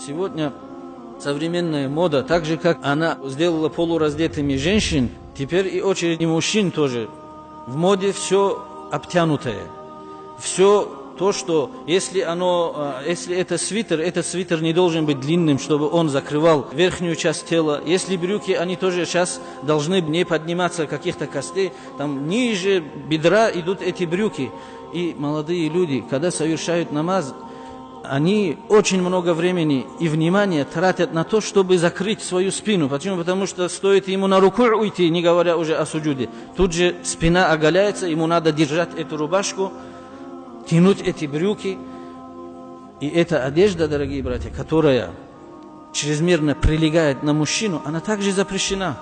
Сегодня современная мода, так же как она сделала полураздетыми женщин, теперь и очередь и мужчин тоже. В моде все обтянутое. Все то, что если это свитер, этот свитер не должен быть длинным, чтобы он закрывал верхнюю часть тела. Если брюки, они тоже сейчас должны не подниматься каких-то костей. Там ниже бедра идут эти брюки. И молодые люди, когда совершают намаз, они очень много времени и внимания тратят на то, чтобы закрыть свою спину. Почему? Потому что стоит ему на руку уйти, не говоря уже о суджуде. Тут же спина оголяется, ему надо держать эту рубашку, тянуть эти брюки. И эта одежда, дорогие братья, которая чрезмерно прилегает на мужчину, она также запрещена.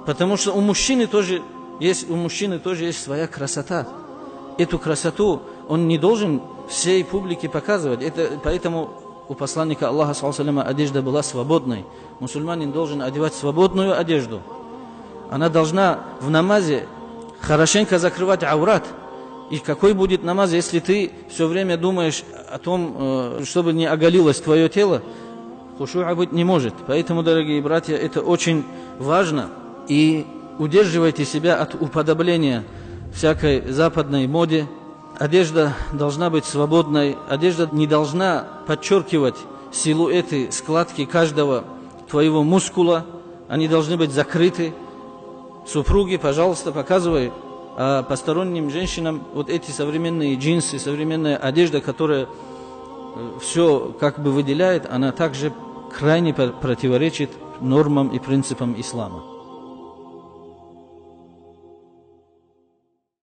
Потому что у мужчины тоже есть своя красота. Эту красоту он не должен всей публике показывать. Поэтому у посланника Аллаха ﷺ одежда была свободной. Мусульманин должен одевать свободную одежду. Она должна в намазе хорошенько закрывать аурат. И какой будет намаз, если ты все время думаешь о том, чтобы не оголилось твое тело? Хушуа быть не может. Поэтому, дорогие братья, это очень важно. И удерживайте себя от уподобления всякой западной моде. Одежда должна быть свободной. Одежда не должна подчеркивать силуэты, складки каждого твоего мускула. Они должны быть закрыты. Супруги, пожалуйста, показывай посторонним женщинам вот эти современные джинсы, современная одежда, которая все как бы выделяет, она также крайне противоречит нормам и принципам ислама.